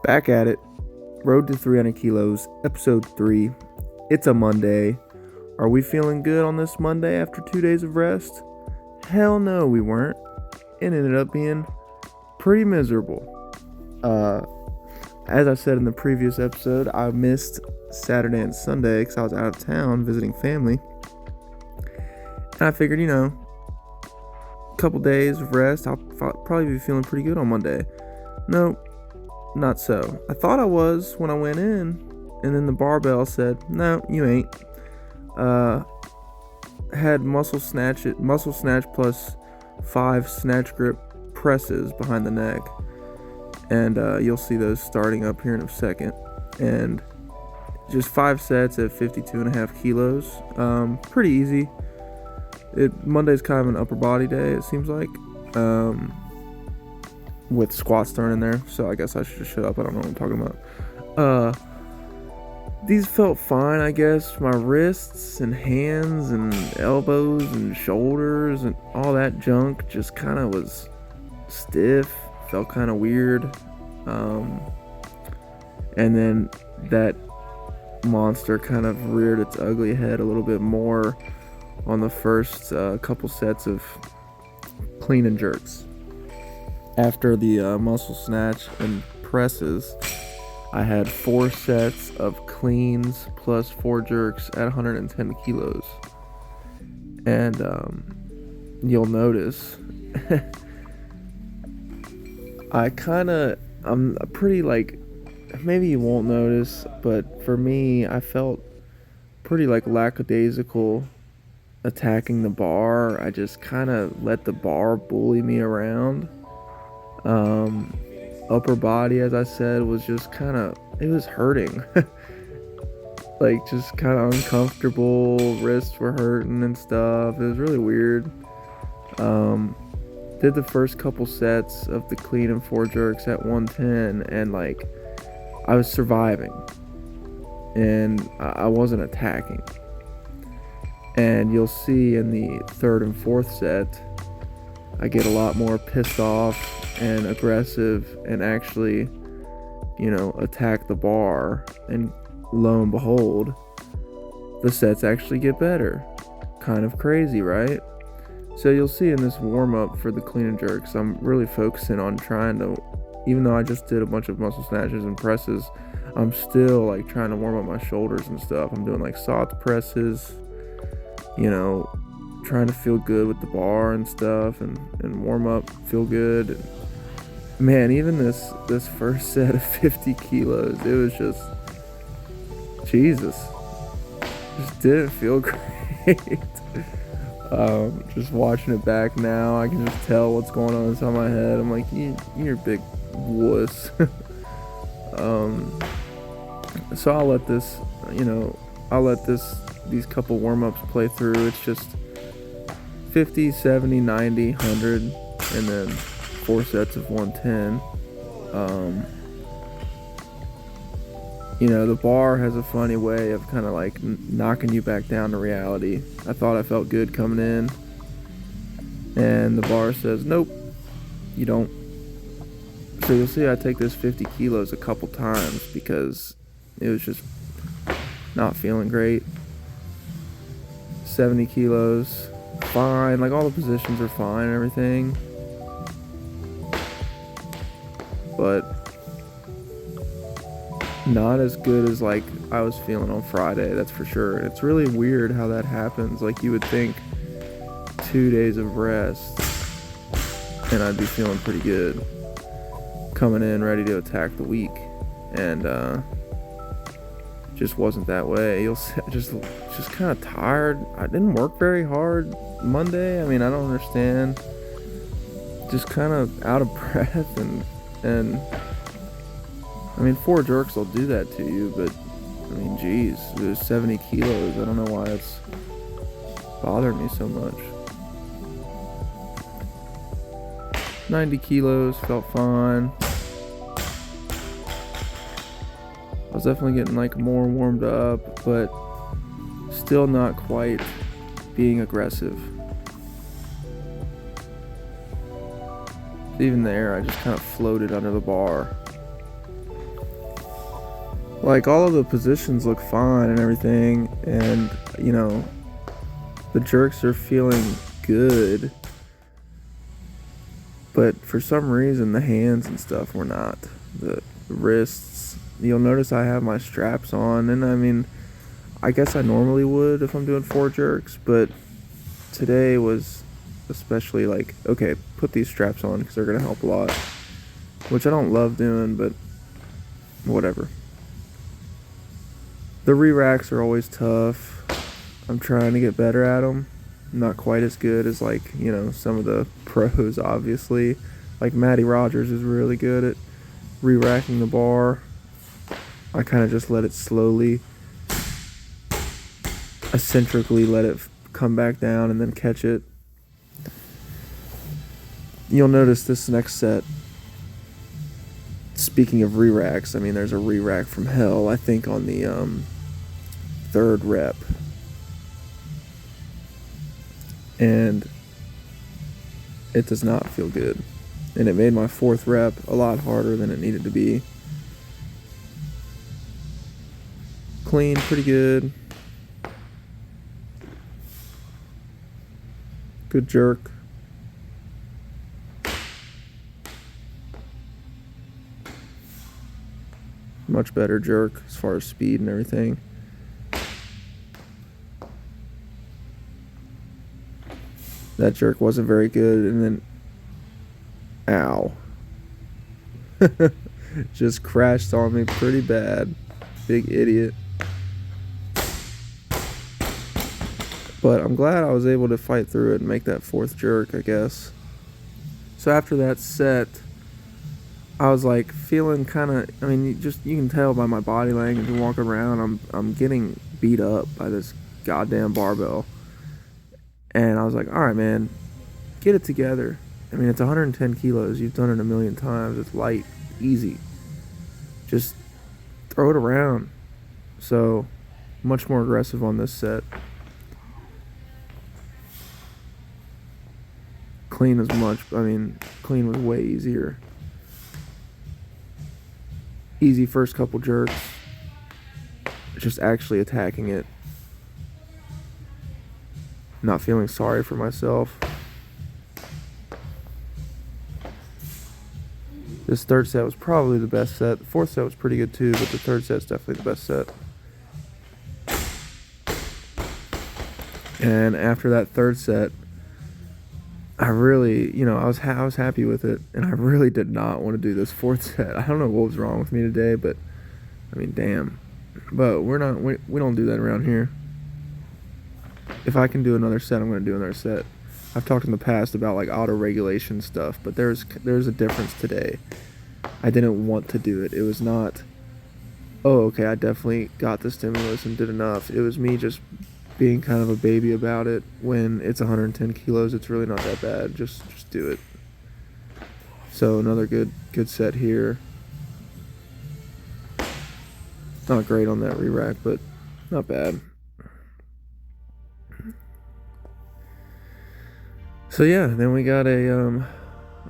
Back at it. Road to 300 kilos, episode 3. It's a Monday. Are we feeling good on this Monday after 2 days of rest? Hell no, we weren't. It ended up being pretty miserable. As I said in the previous episode, I missed Saturday and Sunday because I was out of town visiting family. And I figured, a couple days of rest, I'll probably be feeling pretty good on Monday. No, not so. I thought I was when I went in, and then the barbell said, no, you ain't. Had muscle snatch plus 5 snatch grip presses behind the neck, and you'll see those starting up here in a second. And just 5 sets at 52.5 kilos. Pretty easy. Monday's kind of an upper body day, it seems like. With squats thrown in there, so I guess I should just shut up. I don't know what I'm talking about. These felt fine, I guess. My wrists and hands and elbows and shoulders and all that junk just kind of was stiff, felt kind of weird. And then that monster kind of reared its ugly head a little bit more on the first couple sets of clean and jerks. After the muscle snatch and presses, I had 4 sets of cleans plus 4 jerks at 110 kilos. And you'll notice I'm pretty, maybe you won't notice, but for me, I felt pretty lackadaisical attacking the bar. I just kind of let the bar bully me around. Upper body, as I said, was just it was hurting. Just kind of uncomfortable. Wrists were hurting and stuff. It was really weird. Did the first couple sets of the clean and 4 jerks at 110, and I was surviving, and I wasn't attacking. And you'll see in the 3rd and 4th set, I get a lot more pissed off and aggressive and actually, attack the bar. And lo and behold, the sets actually get better. Kind of crazy, right? So you'll see in this warm-up for the clean and jerks, I'm really focusing on trying to, even though I just did a bunch of muscle snatches and presses, I'm still trying to warm up my shoulders and stuff. I'm doing soft presses, trying to feel good with the bar and stuff, and warm up, feel good. And man, even this first set of 50 kilos, it was just Jesus. Just didn't feel great. Just watching it back now, I can just tell what's going on inside my head. I'm like, you're a big wuss. So I'll let these couple warm-ups play through. It's just 50, 70, 90, 100, and then 4 sets of 110. The bar has a funny way of kind of knocking you back down to reality. I thought I felt good coming in, and the bar says, nope, you don't. So you'll see I take this 50 kilos a couple times because it was just not feeling great. 70 kilos, fine, all the positions are fine and everything, but not as good as I was feeling on Friday, that's for sure. It's really weird how that happens. You would think 2 days of rest and I'd be feeling pretty good coming in ready to attack the week, and just wasn't that way. You'll see, just kind of tired. I didn't work very hard Monday. I don't understand. Just kind of out of breath, and 4 jerks will do that to you, but geez, it was 70 kilos. I don't know why it's bothering me so much. 90 kilos felt fine. I was definitely getting more warmed up, but still not quite being aggressive. Even there, I just kind of floated under the bar. Like, all of the positions look fine and everything, and, you know, the jerks are feeling good, but for some reason the hands and stuff were not. The wrists, you'll notice I have my straps on, and I mean, I guess I normally would if I'm doing 4 jerks, but today was especially like, okay, put these straps on because they're going to help a lot, which I don't love doing, but whatever. The re-racks are always tough. I'm trying to get better at them. Not quite as good as, like, you know, some of the pros, obviously. Like Matty Rogers is really good at re-racking the bar. I kind of just let it slowly, eccentrically let it come back down and then catch it. You'll notice this next set, speaking of re-racks, I mean, there's a re-rack from hell, I think, on the 3rd rep. And it does not feel good. And it made my 4th rep a lot harder than it needed to be. Clean, pretty good. Good jerk. Much better jerk as far as speed and everything. That jerk wasn't very good, and then, ow. Just crashed on me pretty bad. Big idiot. But I'm glad I was able to fight through it and make that 4th jerk, I guess. So after that set, I was like feeling kind of, I mean, you can tell by my body language and walking around, I'm getting beat up by this goddamn barbell. And I was like, all right, man, get it together. I mean, it's 110 kilos. You've done it a million times. It's light, easy. Just throw it around. So, much more aggressive on this set. Clean clean was way easier. Easy first couple jerks. Just actually attacking it. Not feeling sorry for myself. This 3rd set was probably the best set. The 4th set was pretty good too, but the 3rd set's definitely the best set. And after that 3rd set, I really, I was happy with it, and I really did not want to do this 4th set. I don't know what was wrong with me today, but I mean, damn. But we don't do that around here. If I can do another set, I'm going to do another set. I've talked in the past about like auto regulation stuff, but there's a difference today. I didn't want to do it. It was not, oh, okay, I definitely got the stimulus and did enough. It was me just being kind of a baby about it. When it's 110 kilos, it's really not that bad. Just do it. So another good set here. Not great on that re-rack, but not bad. So yeah, then we got a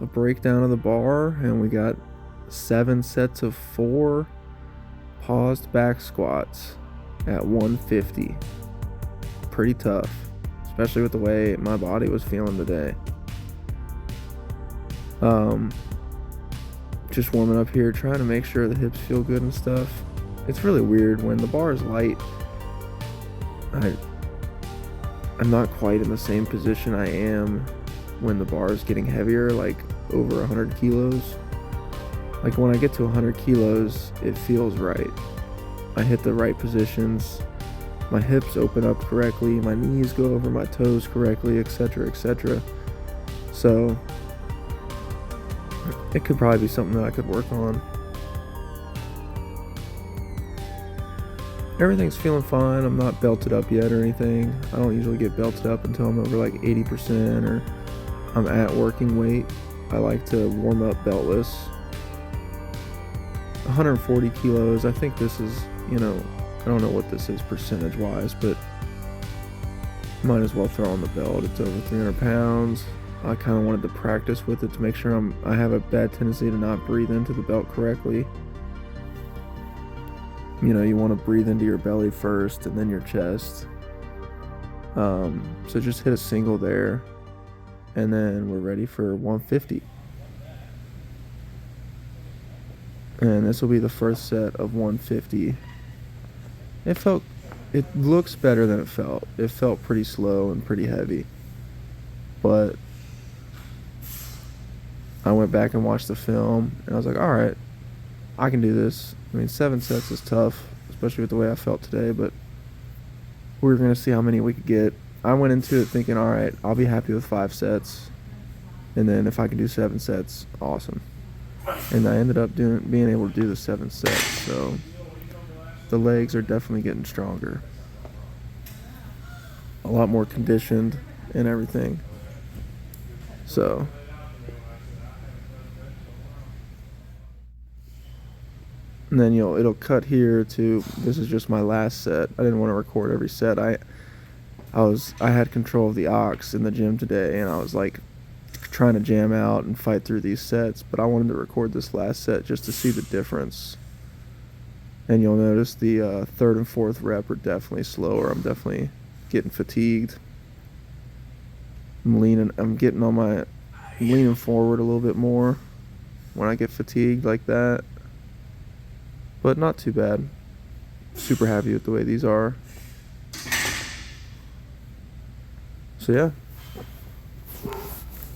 breakdown of the bar, and we got 7 sets of 4 paused back squats at 150. Pretty tough, especially with the way my body was feeling today. Just warming up here, trying to make sure the hips feel good and stuff. It's really weird when the bar is light. I'm not quite in the same position I am when the bar is getting heavier, like over 100 kilos. Like when I get to 100 kilos, it feels right. I hit the right positions. My hips open up correctly. My knees go over my toes correctly, etc., etc. So it could probably be something that I could work on. Everything's feeling fine. I'm not belted up yet or anything. I don't usually get belted up until I'm over like 80% or I'm at working weight. I like to warm up beltless. 140 kilos. I think this is, I don't know what this is percentage wise, but might as well throw on the belt. It's over 300 pounds. I kind of wanted to practice with it to make sure I have a bad tendency to not breathe into the belt correctly. you want to breathe into your belly first and then your chest. So just hit a single there, and then we're ready for 150. And this will be the first set of 150. It looks better than it felt. It felt pretty slow and pretty heavy. But I went back and watched the film, and I was like, all right, I can do this. I mean, 7 sets is tough, especially with the way I felt today, but we were going to see how many we could get. I went into it thinking, all right, I'll be happy with 5 sets, and then if I can do 7 sets, awesome. And I ended up being able to do the 7 sets, so the legs are definitely getting stronger. A lot more conditioned and everything. So and then it'll cut here to, this is just my last set. I didn't want to record every set. I had control of the aux in the gym today, and I was like trying to jam out and fight through these sets, but I wanted to record this last set just to see the difference. And you'll notice the 3rd and 4th rep are definitely slower. I'm definitely getting fatigued. I'm leaning forward a little bit more when I get fatigued like that. But not too bad. Super happy with the way these are. So yeah.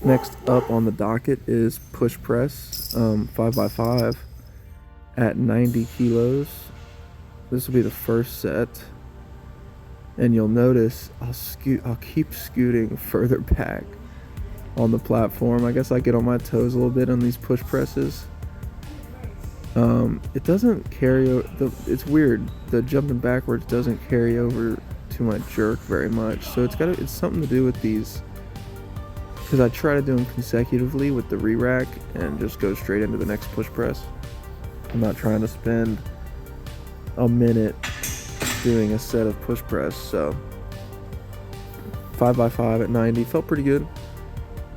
Next up on the docket is push press, 5x5 at 90 kilos. This will be the first set. And you'll notice I'll keep scooting further back on the platform. I guess I get on my toes a little bit on these push presses. It doesn't carry it's weird. The jumping backwards doesn't carry over to my jerk very much. So it's something to do with these, because I try to do them consecutively with the re-rack and just go straight into the next push press. I'm not trying to spend a minute doing a set of push press. So 5x5 at 90 felt pretty good.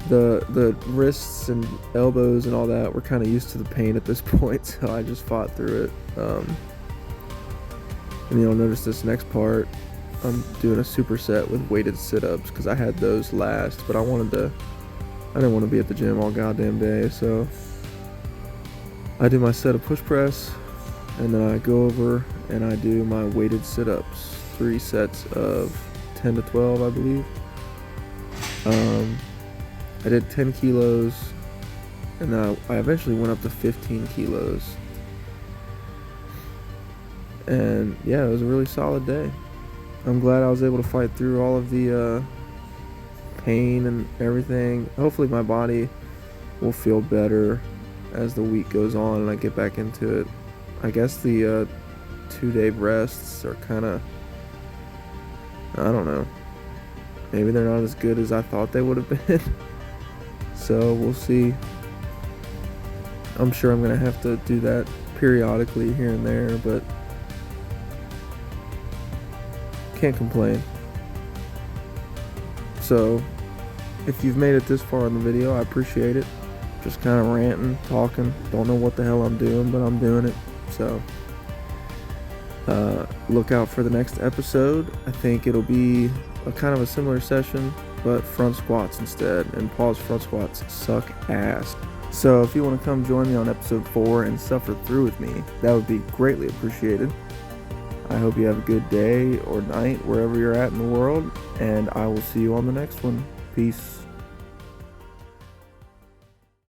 The wrists and elbows and all that were kind of used to the pain at this point, so I just fought through it. And you'll notice this next part, I'm doing a superset with weighted sit-ups because I had those last, but I didn't want to be at the gym all goddamn day, so I do my set of push press, and then I go over and I do my weighted sit-ups, 3 sets of 10 to 12, I believe. I did 10 kilos, and then I eventually went up to 15 kilos. And yeah, it was a really solid day. I'm glad I was able to fight through all of the pain and everything. Hopefully my body will feel better as the week goes on and I get back into it. I guess the 2-day rests are kind of, I don't know, maybe they're not as good as I thought they would have been. So we'll see. I'm sure I'm going to have to do that periodically here and there, but can't complain. So if you've made it this far in the video, I appreciate it. Just kind of ranting, talking. Don't know what the hell I'm doing, but I'm doing it. So look out for the next episode. I think it'll be a kind of a similar session, but front squats instead, and Paul's front squats suck ass. So if you want to come join me on episode 4 and suffer through with me, that would be greatly appreciated. I hope you have a good day or night wherever you're at in the world, and I will see you on the next one. Peace.